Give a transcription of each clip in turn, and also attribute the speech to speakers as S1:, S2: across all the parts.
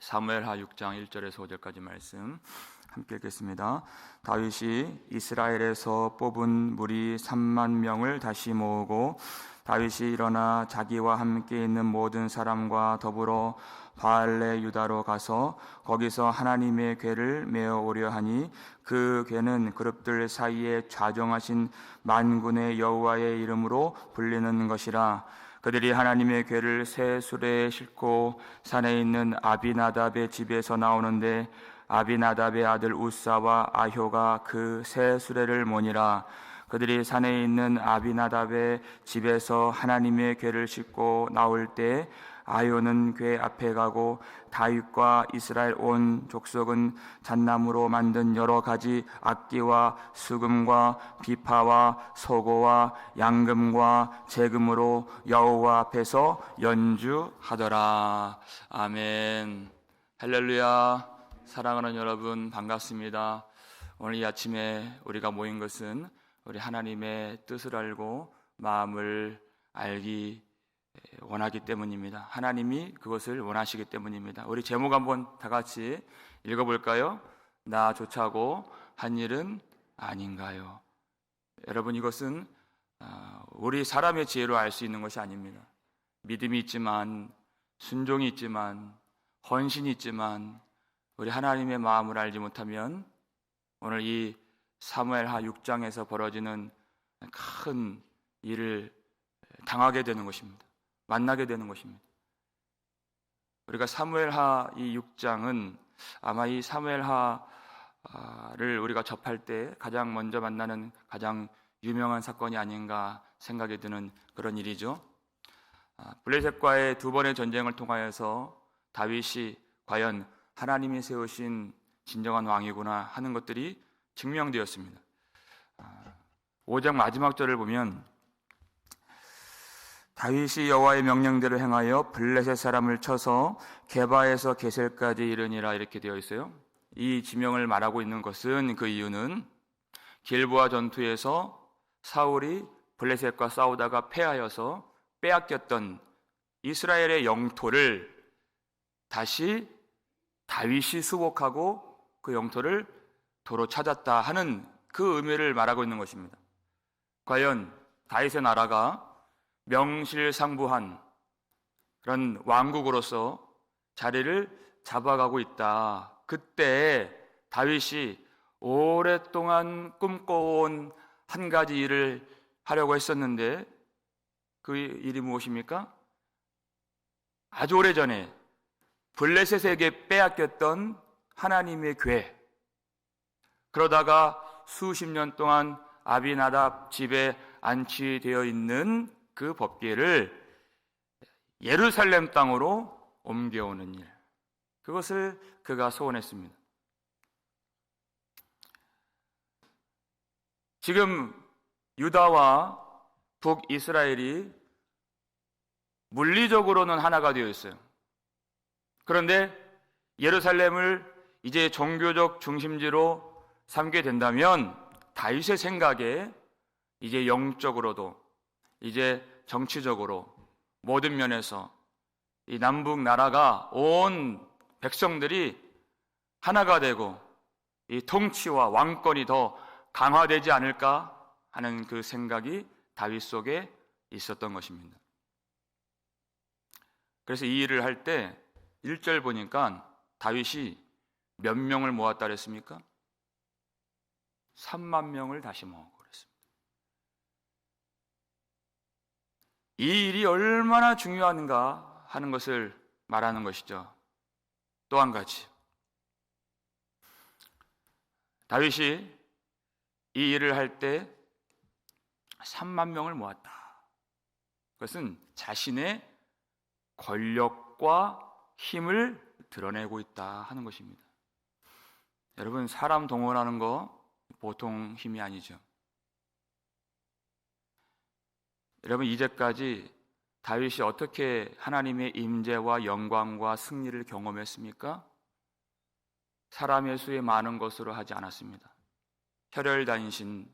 S1: 사무엘하 6장 1절에서 5절까지 말씀 함께 읽겠습니다. 다윗이 이스라엘에서 뽑은 무리 3만 명을 다시 모으고 다윗이 일어나 자기와 함께 있는 모든 사람과 더불어 바알레 유다로 가서 거기서 하나님의 궤를 메어 오려 하니 그 궤는 그룹들 사이에 좌정하신 만군의 여호와의 이름으로 불리는 것이라. 그들이 하나님의 궤를 새 수레에 싣고 산에 있는 아비나답의 집에서 나오는데 아비나답의 아들 우사와 아효가 그 새 수레를 모니라. 그들이 산에 있는 아비나답의 집에서 하나님의 궤를 싣고 나올 때 아효는 궤 앞에 가고 다윗과 이스라엘 온 족속은 잣나무로 만든 여러 가지 악기와 수금과 비파와 소고와 양금과 제금으로 여호와 앞에서 연주하더라. 아멘. 할렐루야. 사랑하는 여러분, 반갑습니다. 오늘 이 아침에 우리가 모인 것은 우리 하나님의 뜻을 알고 마음을 알기 원하기 때문입니다. 하나님이 그것을 원하시기 때문입니다. 우리 제목 한번 다 같이 읽어볼까요? 나조차고 한 일은 아닌가요? 여러분, 이것은 우리 사람의 지혜로 알 수 있는 것이 아닙니다. 믿음이 있지만, 순종이 있지만, 헌신이 있지만 우리 하나님의 마음을 알지 못하면 오늘 이 사무엘하 6장에서 벌어지는 큰 일을 당하게 되는 것입니다. 만나게 되는 것입니다. 우리가 사무엘하 이 6장은 아마 이 사무엘하를 우리가 접할 때 가장 먼저 만나는 가장 유명한 사건이 아닌가 생각이 드는 그런 일이죠. 블레셋과의 두 번의 전쟁을 통하여서 다윗이 과연 하나님이 세우신 진정한 왕이구나 하는 것들이 증명되었습니다. 5장 마지막 절을 보면 다윗이 여호와의 명령대로 행하여 블레셋 사람을 쳐서 게바에서 게셀까지 이르니라 이렇게 되어 있어요. 이 지명을 말하고 있는 것은 그 이유는 길보아 전투에서 사울이 블레셋과 싸우다가 패하여서 빼앗겼던 이스라엘의 영토를 다시 다윗이 수복하고 그 영토를 도로 찾았다 하는 그 의미를 말하고 있는 것입니다. 과연 다윗의 나라가 명실상부한 그런 왕국으로서 자리를 잡아가고 있다. 그때 다윗이 오랫동안 꿈꿔온 한 가지 일을 하려고 했었는데 그 일이 무엇입니까? 아주 오래전에 블레셋에게 빼앗겼던 하나님의 궤, 그러다가 수십 년 동안 아비나답 집에 안치되어 있는 그 법궤를 예루살렘 땅으로 옮겨오는 일, 그것을 그가 소원했습니다. 지금 유다와 북이스라엘이 물리적으로는 하나가 되어 있어요. 그런데 예루살렘을 이제 종교적 중심지로 삼게 된다면 다윗의 생각에 이제 영적으로도 이제 정치적으로 모든 면에서 이 남북 나라가 온 백성들이 하나가 되고 이 통치와 왕권이 더 강화되지 않을까 하는 그 생각이 다윗 속에 있었던 것입니다. 그래서 이 일을 할 때 1절 보니까 다윗이 몇 명을 모았다 그랬습니까? 3만 명을 다시 모으고 그랬습니다. 이 일이 얼마나 중요한가 하는 것을 말하는 것이죠. 또 한 가지, 다윗이 이 일을 할 때 3만 명을 모았다. 그것은 자신의 권력과 힘을 드러내고 있다 하는 것입니다. 여러분, 사람 동원하는 거 보통 힘이 아니죠. 여러분, 이제까지 다윗이 어떻게 하나님의 임재와 영광과 승리를 경험했습니까? 사람의 수에 많은 것으로 하지 않았습니다. 혈혈단신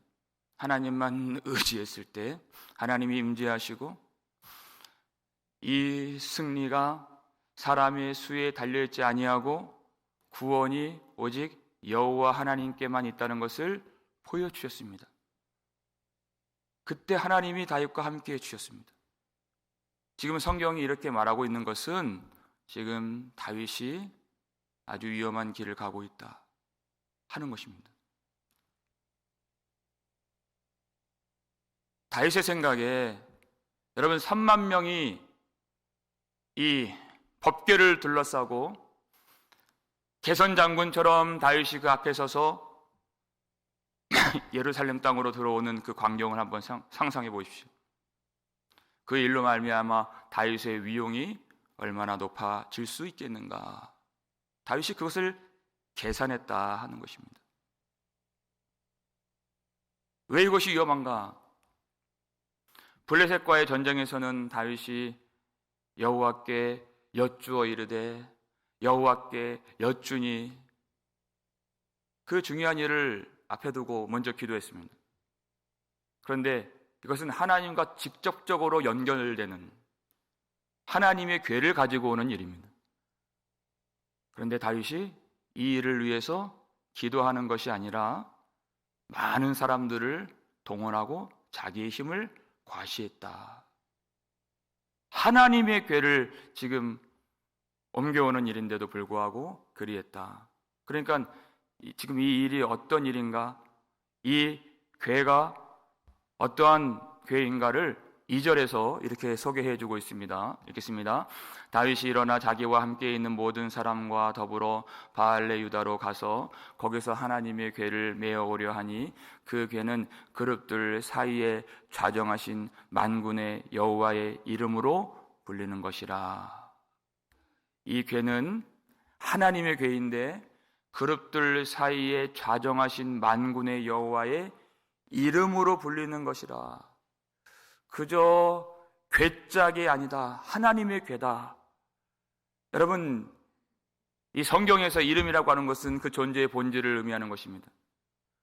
S1: 하나님만 의지했을 때 하나님이 임재하시고 이 승리가 사람의 수에 달려있지 아니하고 구원이 오직 여호와 하나님께만 있다는 것을 보여주셨습니다. 그때 하나님이 다윗과 함께 해주셨습니다. 지금 성경이 이렇게 말하고 있는 것은 지금 다윗이 아주 위험한 길을 가고 있다 하는 것입니다. 다윗의 생각에 여러분 3만 명이 이 법궤를 둘러싸고 개선 장군처럼 다윗이 그 앞에 서서 예루살렘 땅으로 들어오는 그 광경을 한번 상상해 보십시오. 그 일로 말미암아 다윗의 위용이 얼마나 높아질 수 있겠는가. 다윗이 그것을 계산했다 하는 것입니다. 왜 이것이 위험한가? 블레셋과의 전쟁에서는 다윗이 여호와께 여쭈어 이르되 여호와께 여쭈니 그 중요한 일을 앞에 두고 먼저 기도했습니다. 그런데 이것은 하나님과 직접적으로 연결되는 하나님의 궤를 가지고 오는 일입니다. 그런데 다윗이 이 일을 위해서 기도하는 것이 아니라 많은 사람들을 동원하고 자기의 힘을 과시했다. 하나님의 궤를 지금 옮겨오는 일인데도 불구하고 그리했다. 그러니까 지금 이 일이 어떤 일인가, 이 궤가 어떠한 궤인가를 2절에서 이렇게 소개해 주고 있습니다. 읽겠습니다. 다윗이 일어나 자기와 함께 있는 모든 사람과 더불어 바알레 유다로 가서 거기서 하나님의 궤를 메어 오려 하니 그 궤는 그룹들 사이에 좌정하신 만군의 여호와의 이름으로 불리는 것이라. 이 궤는 하나님의 궤인데 그룹들 사이에 좌정하신 만군의 여호와의 이름으로 불리는 것이라. 그저 궤짝이 아니다. 하나님의 궤다. 여러분, 이 성경에서 이름이라고 하는 것은 그 존재의 본질을 의미하는 것입니다.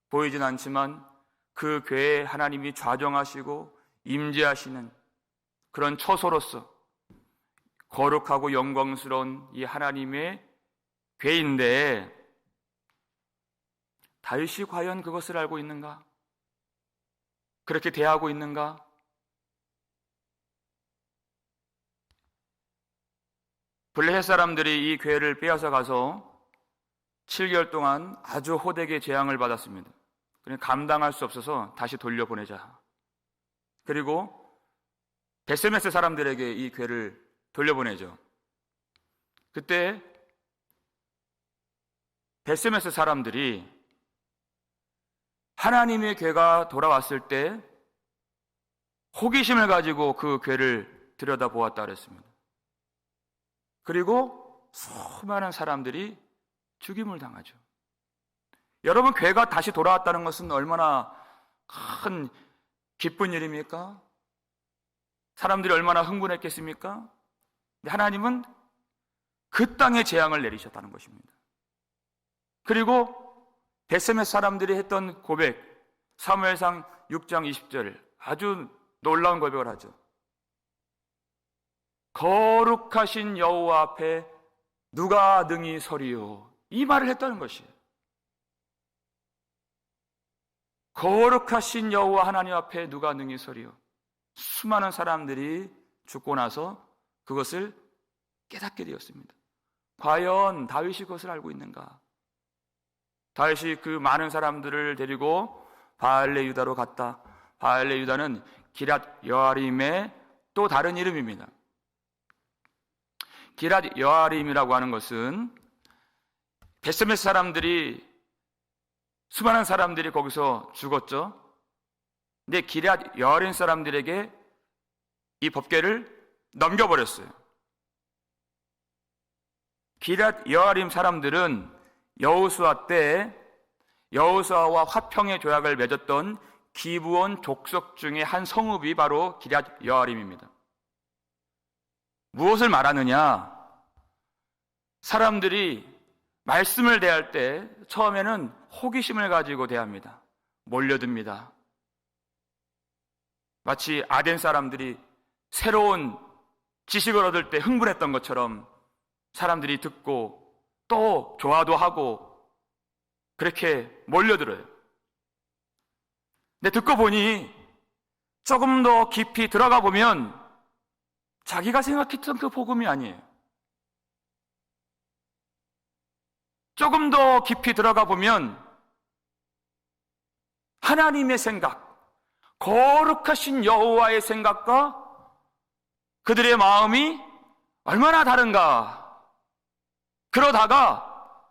S1: 보이진 않지만 그 궤에 하나님이 좌정하시고 임재하시는 그런 처소로서 거룩하고 영광스러운 이 하나님의 궤인데 다윗이 과연 그것을 알고 있는가? 그렇게 대하고 있는가? 블레셋 사람들이 이 궤를 빼앗아 가서 7개월 동안 아주 호되게 재앙을 받았습니다. 그러니까 감당할 수 없어서 다시 돌려보내자. 그리고 베스메스 사람들에게 이 궤를 돌려보내죠. 그때 베스메스 사람들이 하나님의 궤가 돌아왔을 때 호기심을 가지고 그 궤를 들여다보았다 그랬습니다. 그리고 수많은 사람들이 죽임을 당하죠. 여러분, 궤가 다시 돌아왔다는 것은 얼마나 큰 기쁜 일입니까? 사람들이 얼마나 흥분했겠습니까? 하나님은 그 땅에 재앙을 내리셨다는 것입니다. 그리고 베스메스 사람들이 했던 고백, 사무엘상 6장 20절, 아주 놀라운 고백을 하죠. 거룩하신 여호와 앞에 누가 능히 서리요? 이 말을 했다는 것이에요. 거룩하신 여호와 하나님 앞에 누가 능히 서리요? 수많은 사람들이 죽고 나서 그것을 깨닫게 되었습니다. 과연 다윗이 그것을 알고 있는가? 다윗이 그 많은 사람들을 데리고 바알레 유다로 갔다. 바알레 유다는 기럇 여아림의 또 다른 이름입니다. 기럇 여아림이라고 하는 것은 베스메스 사람들이 수많은 사람들이 거기서 죽었죠. 근데 기럇 여아림 사람들에게 이 법궤를 넘겨버렸어요. 기럇 여아림 사람들은 여호수아 때 여호수아와 화평의 조약을 맺었던 기브온 족속 중에 한 성읍이 바로 기럇 여아림입니다. 무엇을 말하느냐? 사람들이 말씀을 대할 때 처음에는 호기심을 가지고 대합니다. 몰려듭니다. 마치 아덴 사람들이 새로운 지식을 얻을 때 흥분했던 것처럼 사람들이 듣고 또 좋아도 하고 그렇게 몰려들어요. 근데 듣고 보니 조금 더 깊이 들어가 보면 자기가 생각했던 그 복음이 아니에요. 조금 더 깊이 들어가 보면 하나님의 생각, 거룩하신 여호와의 생각과 그들의 마음이 얼마나 다른가. 그러다가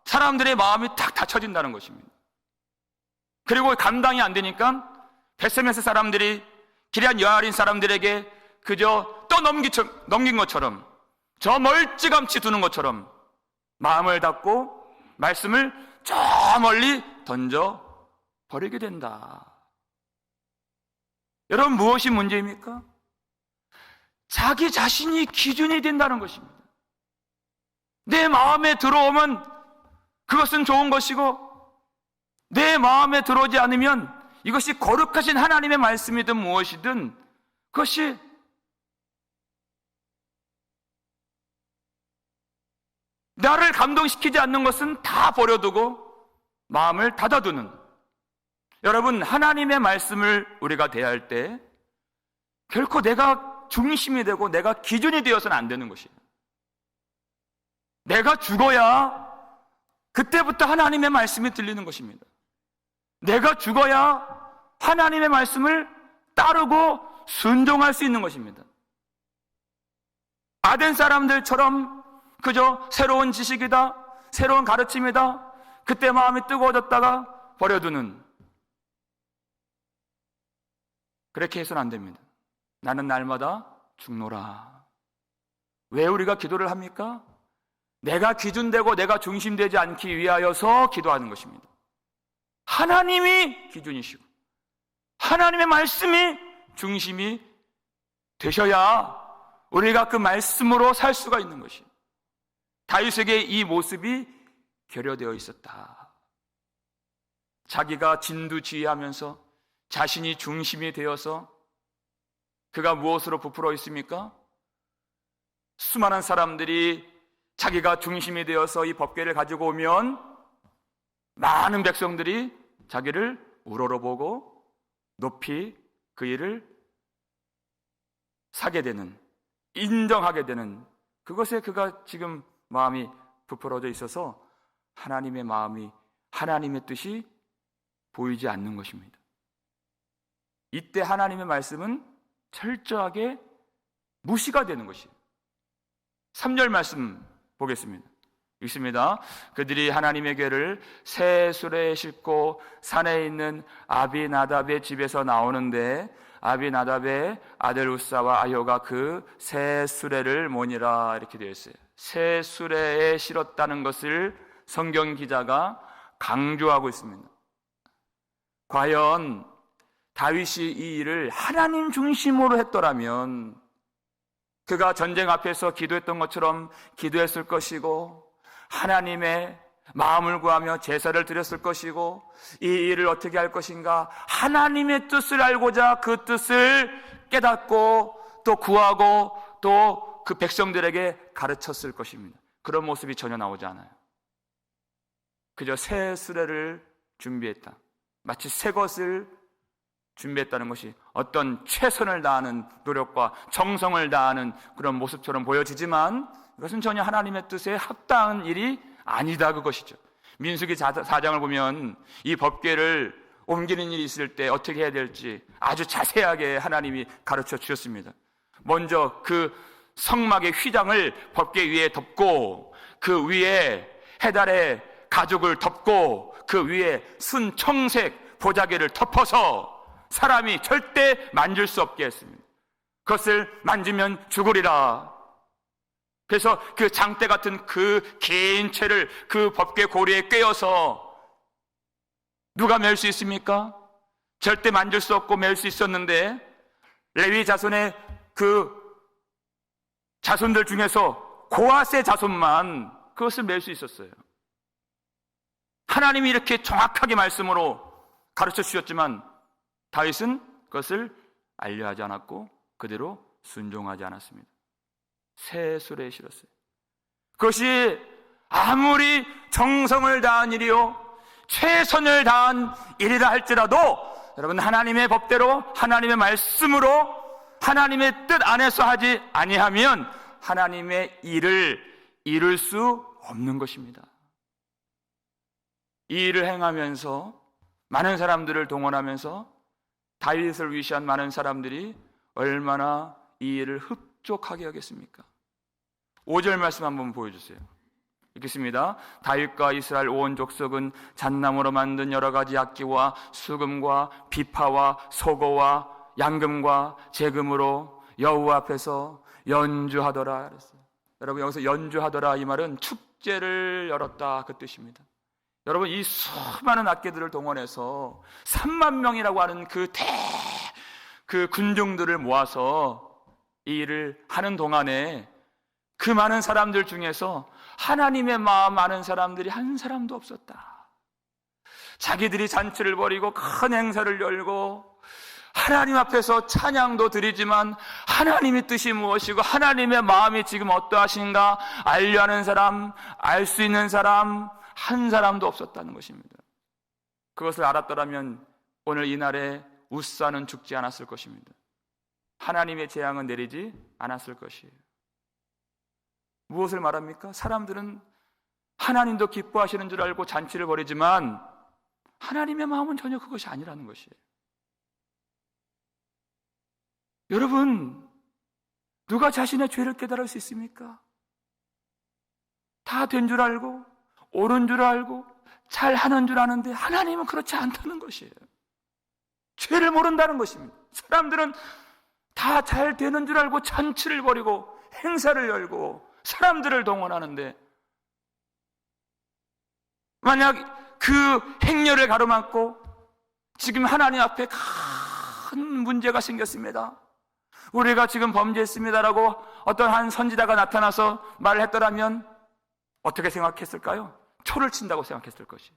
S1: 사람들의 마음이 탁 닫혀진다는 것입니다. 그리고 감당이 안 되니까 베세메스 사람들이 기럇 여아린 사람들에게 그저 또 넘긴 것처럼, 저 멀찌감치 두는 것처럼 마음을 닫고 말씀을 저 멀리 던져 버리게 된다. 여러분, 무엇이 문제입니까? 자기 자신이 기준이 된다는 것입니다. 내 마음에 들어오면 그것은 좋은 것이고, 내 마음에 들어오지 않으면 이것이 거룩하신 하나님의 말씀이든 무엇이든 그것이 나를 감동시키지 않는 것은 다 버려두고 마음을 닫아두는, 여러분, 하나님의 말씀을 우리가 대할 때 결코 내가 중심이 되고 내가 기준이 되어서는 안 되는 것이에요. 내가 죽어야 그때부터 하나님의 말씀이 들리는 것입니다. 내가 죽어야 하나님의 말씀을 따르고 순종할 수 있는 것입니다. 아덴 사람들처럼 그저 새로운 지식이다, 새로운 가르침이다, 그때 마음이 뜨거워졌다가 버려두는, 그렇게 해서는 안 됩니다. 나는 날마다 죽노라. 왜 우리가 기도를 합니까? 내가 기준되고 내가 중심되지 않기 위하여서 기도하는 것입니다. 하나님이 기준이시고 하나님의 말씀이 중심이 되셔야 우리가 그 말씀으로 살 수가 있는 것이에요. 다윗에게 이 모습이 결여되어 있었다. 자기가 진두지휘하면서 자신이 중심이 되어서 그가 무엇으로 부풀어 있습니까? 수많은 사람들이 자기가 중심이 되어서 이 법궤를 가지고 오면 많은 백성들이 자기를 우러러보고 높이 그 일을 사게 되는, 인정하게 되는, 그것에 그가 지금 마음이 부풀어져 있어서 하나님의 마음이, 하나님의 뜻이 보이지 않는 것입니다. 이때 하나님의 말씀은 철저하게 무시가 되는 것이에요. 3절 말씀 보겠습니다. 읽습니다. 그들이 하나님의 궤를 새 수레에 싣고 산에 있는 아비나답의 집에서 나오는데 아비나답의 아들 우사와 아효가 그 새 수레를 모니라, 이렇게 되어 있어요. 새 수레에 실었다는 것을 성경 기자가 강조하고 있습니다. 과연 다윗이 이 일을 하나님 중심으로 했더라면 그가 전쟁 앞에서 기도했던 것처럼 기도했을 것이고, 하나님의 마음을 구하며 제사를 드렸을 것이고, 이 일을 어떻게 할 것인가, 하나님의 뜻을 알고자 그 뜻을 깨닫고 또 구하고 또 그 백성들에게 가르쳤을 것입니다. 그런 모습이 전혀 나오지 않아요. 그저 새 수레를 준비했다, 마치 새 것을 준비했다는 것이 어떤 최선을 다하는 노력과 정성을 다하는 그런 모습처럼 보여지지만 이것은 전혀 하나님의 뜻에 합당한 일이 아니다, 그것이죠. 민수기 4장을 보면 이 법궤를 옮기는 일이 있을 때 어떻게 해야 될지 아주 자세하게 하나님이 가르쳐 주셨습니다. 먼저 그 성막의 휘장을 법궤 위에 덮고, 그 위에 해달의 가죽을 덮고, 그 위에 순청색 보자기를 덮어서 사람이 절대 만질 수 없게 했습니다. 그것을 만지면 죽으리라. 그래서 그 장대 같은 그 긴 채를 그 법궤 고리에 꿰어서 누가 맬 수 있습니까? 절대 만질 수 없고 맬 수 있었는데 레위 자손의 그 자손들 중에서 고아세 자손만 그것을 맬 수 있었어요. 하나님이 이렇게 정확하게 말씀으로 가르쳐 주셨지만 다윗은 그것을 알려하지 않았고 그대로 순종하지 않았습니다. 새 수레에 실었어요. 그것이 아무리 정성을 다한 일이요 최선을 다한 일이라 할지라도 여러분, 하나님의 법대로, 하나님의 말씀으로, 하나님의 뜻 안에서 하지 아니하면 하나님의 일을 이룰 수 없는 것입니다. 이 일을 행하면서 많은 사람들을 동원하면서 다윗을 위시한 많은 사람들이 얼마나 이 일을 흡족하게 하겠습니까? 5절 말씀 한번 보여주세요. 읽겠습니다. 다윗과 이스라엘 온 족속은 잣나무로 만든 여러 가지 악기와 수금과 비파와 소고와 양금과 재금으로 여호와 앞에서 연주하더라 그랬어요. 여러분, 여기서 연주하더라 이 말은 축제를 열었다 그 뜻입니다. 여러분, 이 수많은 악기들을 동원해서 3만 명이라고 하는 그 군중들을 모아서 이 일을 하는 동안에 그 많은 사람들 중에서 하나님의 마음 아는 사람들이 한 사람도 없었다. 자기들이 잔치를 벌이고 큰 행사를 열고 하나님 앞에서 찬양도 드리지만 하나님의 뜻이 무엇이고 하나님의 마음이 지금 어떠하신가 알려 하는 사람, 알 수 있는 사람 한 사람도 없었다는 것입니다. 그것을 알았더라면 오늘 이 날에 웃사는 죽지 않았을 것입니다. 하나님의 재앙은 내리지 않았을 것이에요. 무엇을 말합니까? 사람들은 하나님도 기뻐하시는 줄 알고 잔치를 벌이지만 하나님의 마음은 전혀 그것이 아니라는 것이에요. 여러분, 누가 자신의 죄를 깨달을 수 있습니까? 다 된 줄 알고 옳은 줄 알고 잘하는 줄 아는데 하나님은 그렇지 않다는 것이에요. 죄를 모른다는 것입니다. 사람들은 다 잘 되는 줄 알고 잔치를 벌이고 행사를 열고 사람들을 동원하는데 만약 그 행렬을 가로막고 지금 하나님 앞에 큰 문제가 생겼습니다. 우리가 지금 범죄했습니다라고 어떤 한 선지자가 나타나서 말을 했더라면 어떻게 생각했을까요? 초를 친다고 생각했을 것이에요.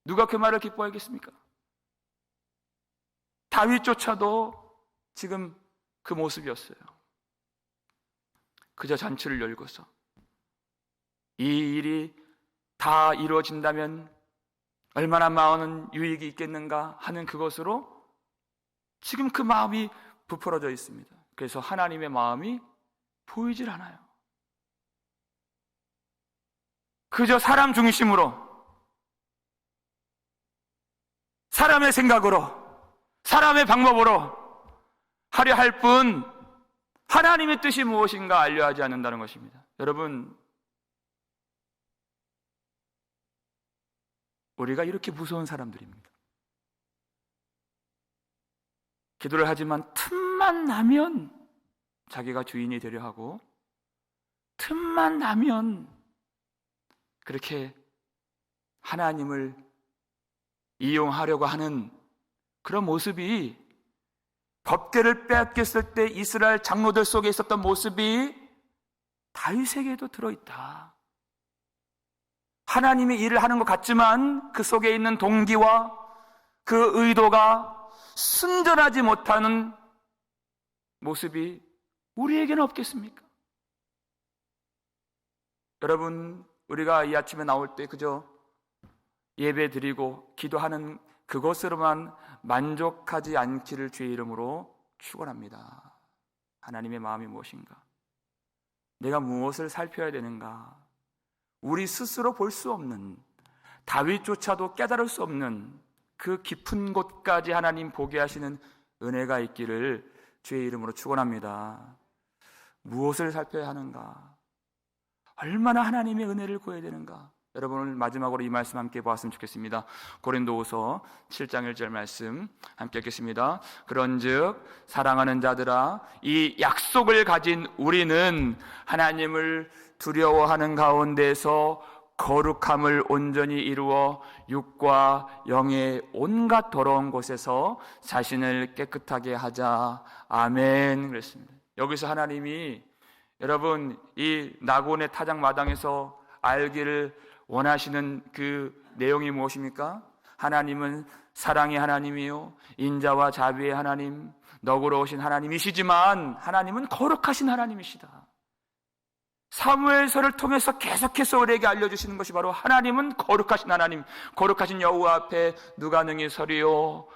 S1: 누가 그 말을 기뻐하겠습니까? 다윗조차도 지금 그 모습이었어요. 그저 잔치를 열고서 이 일이 다 이루어진다면 얼마나 많은 유익이 있겠는가 하는 그것으로 지금 그 마음이 부풀어져 있습니다. 그래서 하나님의 마음이 보이질 않아요. 그저 사람 중심으로, 사람의 생각으로, 사람의 방법으로 하려 할 뿐 하나님의 뜻이 무엇인가 알려하지 않는다는 것입니다. 여러분, 우리가 이렇게 무서운 사람들입니다. 기도를 하지만 틈만 나면 자기가 주인이 되려 하고 틈만 나면 그렇게 하나님을 이용하려고 하는 그런 모습이 법궤를 빼앗겼을 때 이스라엘 장로들 속에 있었던 모습이 다윗에게도 들어있다. 하나님이 일을 하는 것 같지만 그 속에 있는 동기와 그 의도가 순전하지 못하는 모습이 우리에게는 없겠습니까? 여러분, 우리가 이 아침에 나올 때 그저 예배 드리고 기도하는 그것으로만 만족하지 않기를 주의 이름으로 축원합니다. 하나님의 마음이 무엇인가? 내가 무엇을 살펴야 되는가? 우리 스스로 볼 수 없는, 다윗조차도 깨달을 수 없는 그 깊은 곳까지 하나님 보게 하시는 은혜가 있기를 주의 이름으로 축원합니다. 무엇을 살펴야 하는가? 얼마나 하나님의 은혜를 구해야 되는가? 여러분, 오늘 마지막으로 이 말씀 함께 보았으면 좋겠습니다. 고린도후서 7장 1절 말씀 함께 읽겠습니다. 그런즉 사랑하는 자들아, 이 약속을 가진 우리는 하나님을 두려워하는 가운데서 거룩함을 온전히 이루어 육과 영의 온갖 더러운 곳에서 자신을 깨끗하게 하자. 아멘. 그랬습니다. 여기서 하나님이 여러분, 이 낙원의 타작 마당에서 알기를 원하시는 그 내용이 무엇입니까? 하나님은 사랑의 하나님이요, 인자와 자비의 하나님, 너그러우신 하나님이시지만 하나님은 거룩하신 하나님이시다. 사무엘서를 통해서 계속해서 우리에게 알려주시는 것이 바로 하나님은 거룩하신 하나님, 거룩하신 여호와 앞에 누가 능히 서리요,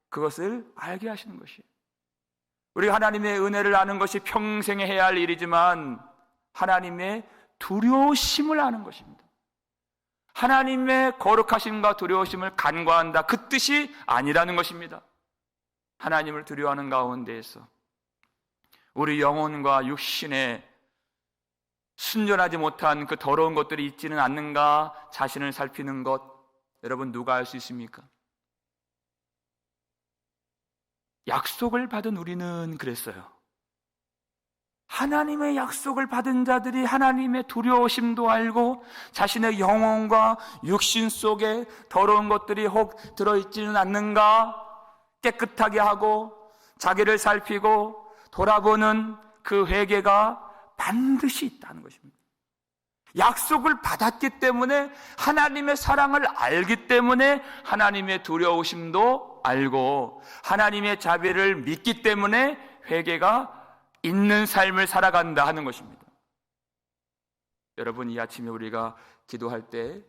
S1: 그것을 알게 하시는 것이에요. 우리가 하나님의 은혜를 아는 것이 평생에 해야 할 일이지만 하나님의 두려우심을 아는 것입니다. 하나님의 거룩하심과 두려우심을 간과한다, 그 뜻이 아니라는 것입니다. 하나님을 두려워하는 가운데에서 우리 영혼과 육신에 순전하지 못한 그 더러운 것들이 있지는 않는가 자신을 살피는 것, 여러분 누가 알 수 있습니까? 약속을 받은 우리는 그랬어요. 하나님의 약속을 받은 자들이 하나님의 두려우심도 알고 자신의 영혼과 육신 속에 더러운 것들이 혹 들어있지는 않는가 깨끗하게 하고 자기를 살피고 돌아보는 그 회개가 반드시 있다는 것입니다. 약속을 받았기 때문에, 하나님의 사랑을 알기 때문에 하나님의 두려우심도 알고 하나님의 자비를 믿기 때문에 회개가 있는 삶을 살아간다 하는 것입니다. 여러분, 이 아침에 우리가 기도할 때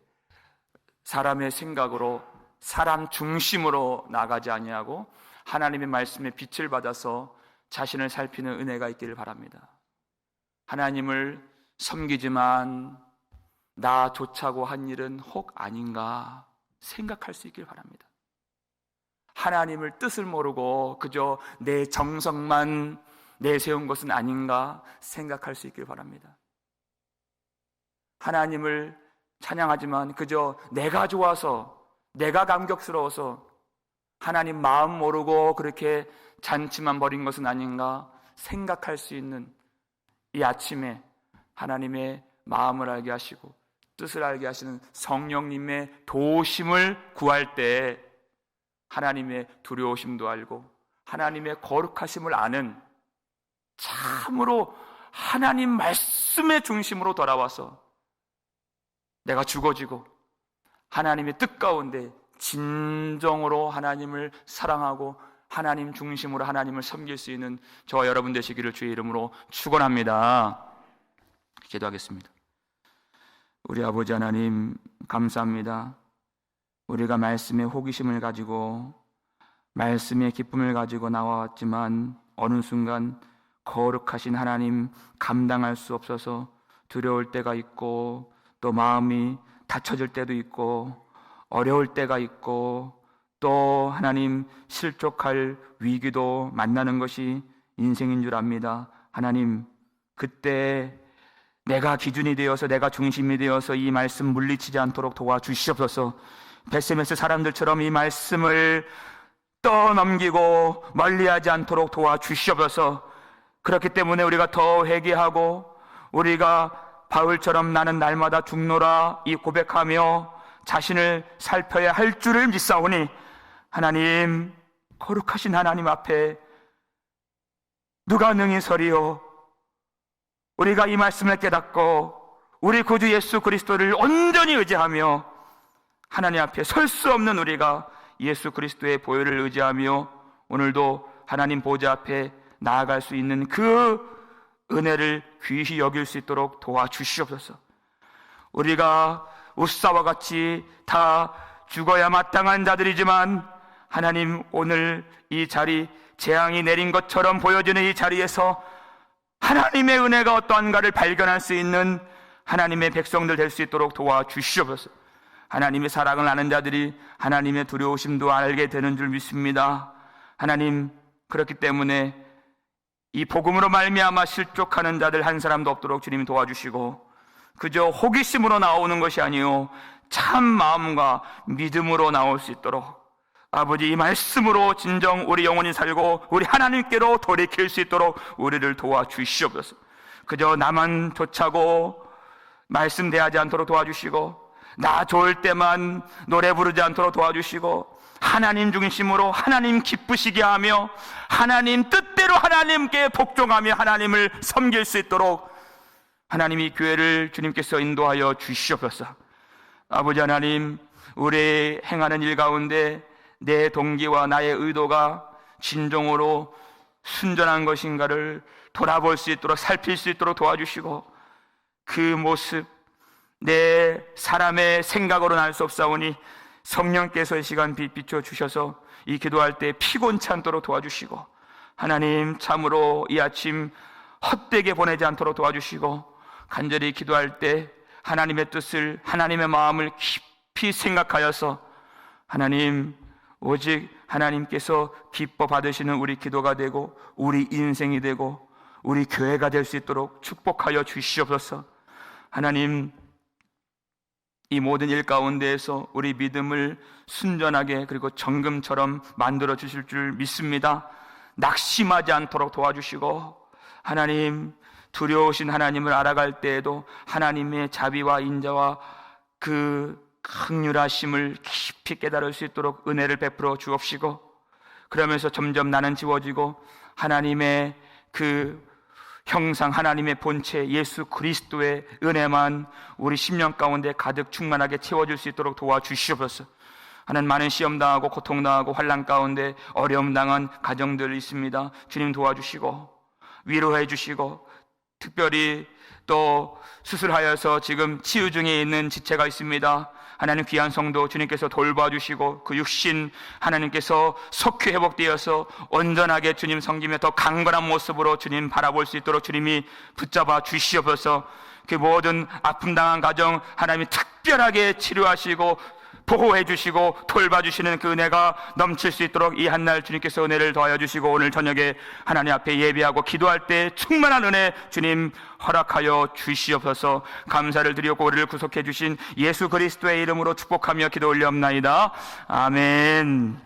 S1: 사람의 생각으로, 사람 중심으로 나가지 아니하고 하나님의 말씀에 빛을 받아서 자신을 살피는 은혜가 있기를 바랍니다. 하나님을 섬기지만 나 좋자고 한 일은 혹 아닌가 생각할 수 있길 바랍니다. 하나님을 뜻을 모르고 그저 내 정성만 내세운 것은 아닌가 생각할 수 있길 바랍니다. 하나님을 찬양하지만 그저 내가 좋아서, 내가 감격스러워서 하나님 마음 모르고 그렇게 잔치만 벌인 것은 아닌가 생각할 수 있는 이 아침에 하나님의 마음을 알게 하시고 뜻을 알게 하시는 성령님의 도우심을 구할 때 하나님의 두려우심도 알고 하나님의 거룩하심을 아는, 참으로 하나님 말씀의 중심으로 돌아와서 내가 죽어지고 하나님의 뜻 가운데 진정으로 하나님을 사랑하고 하나님 중심으로 하나님을 섬길 수 있는 저와 여러분 되시기를 주의 이름으로 축원합니다. 기도하겠습니다. 우리 아버지 하나님, 감사합니다. 우리가 말씀의 호기심을 가지고 말씀의 기쁨을 가지고 나와왔지만 어느 순간 거룩하신 하나님 감당할 수 없어서 두려울 때가 있고 또 마음이 닫혀질 때도 있고 어려울 때가 있고 또 하나님 실족할 위기도 만나는 것이 인생인 줄 압니다. 하나님, 그때 내가 기준이 되어서 내가 중심이 되어서 이 말씀 물리치지 않도록 도와주시옵소서. 베세메스 사람들처럼 이 말씀을 떠넘기고 멀리하지 않도록 도와주시옵소서. 그렇기 때문에 우리가 더 회개하고 우리가 바울처럼 나는 날마다 죽노라 이 고백하며 자신을 살펴야 할 줄을 믿사오니 하나님, 거룩하신 하나님 앞에 누가 능히 서리요? 우리가 이 말씀을 깨닫고 우리 구주 예수 그리스도를 온전히 의지하며 하나님 앞에 설 수 없는 우리가 예수 그리스도의 보혈을 의지하며 오늘도 하나님 보좌 앞에 나아갈 수 있는 그 은혜를 귀히 여길 수 있도록 도와주시옵소서. 우리가 웃사와 같이 다 죽어야 마땅한 자들이지만 하나님, 오늘 이 자리 재앙이 내린 것처럼 보여지는 이 자리에서 하나님의 은혜가 어떠한가를 발견할 수 있는 하나님의 백성들 될 수 있도록 도와주시옵소서. 하나님의 사랑을 아는 자들이 하나님의 두려우심도 알게 되는 줄 믿습니다. 하나님, 그렇기 때문에 이 복음으로 말미암아 실족하는 자들 한 사람도 없도록 주님 도와주시고 그저 호기심으로 나오는 것이 아니요 참 마음과 믿음으로 나올 수 있도록 아버지, 이 말씀으로 진정 우리 영혼이 살고 우리 하나님께로 돌이킬 수 있도록 우리를 도와주시옵소서. 그저 나만 좋자고 말씀 대하지 않도록 도와주시고 나 좋을 때만 노래 부르지 않도록 도와주시고 하나님 중심으로 하나님 기쁘시게 하며 하나님 뜻대로 하나님께 복종하며 하나님을 섬길 수 있도록 하나님이 교회를 주님께서 인도하여 주시옵소서. 아버지 하나님, 우리 행하는 일 가운데 내 동기와 나의 의도가 진정으로 순전한 것인가를 돌아볼 수 있도록 살필 수 있도록 도와주시고 그 모습, 내 사람의 생각으로는 알 수 없사오니 성령께서 이 시간 빛 비춰 주셔서 이 기도할 때 피곤치 않도록 도와주시고, 하나님 참으로 이 아침 헛되게 보내지 않도록 도와주시고, 간절히 기도할 때 하나님의 뜻을, 하나님의 마음을 깊이 생각하여서 하나님, 오직 하나님께서 기뻐 받으시는 우리 기도가 되고 우리 인생이 되고 우리 교회가 될 수 있도록 축복하여 주시옵소서. 하나님, 이 모든 일 가운데에서 우리 믿음을 순전하게 그리고 정금처럼 만들어 주실 줄 믿습니다. 낙심하지 않도록 도와주시고, 하나님, 두려우신 하나님을 알아갈 때에도 하나님의 자비와 인자와 그 긍휼하심을 깊이 깨달을 수 있도록 은혜를 베풀어 주옵시고, 그러면서 점점 나는 지워지고 하나님의 그 형상, 하나님의 본체 예수 그리스도의 은혜만 우리 심령 가운데 가득 충만하게 채워질 수 있도록 도와주시옵소서. 하나님, 많은 시험 당하고 고통 당하고 환난 가운데 어려움 당한 가정들 있습니다. 주님 도와주시고 위로해 주시고, 특별히 또 수술하여서 지금 치유 중에 있는 지체가 있습니다. 하나님, 귀한 성도 주님께서 돌봐주시고 그 육신 하나님께서 속히 회복되어서 온전하게 주님 섬기며 더 강건한 모습으로 주님 바라볼 수 있도록 주님이 붙잡아 주시옵소서. 그 모든 아픔 당한 가정 하나님이 특별하게 치료하시고 보호해 주시고 돌봐주시는 그 은혜가 넘칠 수 있도록 이 한날 주님께서 은혜를 더하여 주시고, 오늘 저녁에 하나님 앞에 예배하고 기도할 때 충만한 은혜 주님 허락하여 주시옵소서. 감사를 드리고 우리를 구속해 주신 예수 그리스도의 이름으로 축복하며 기도 올려옵나이다. 아멘.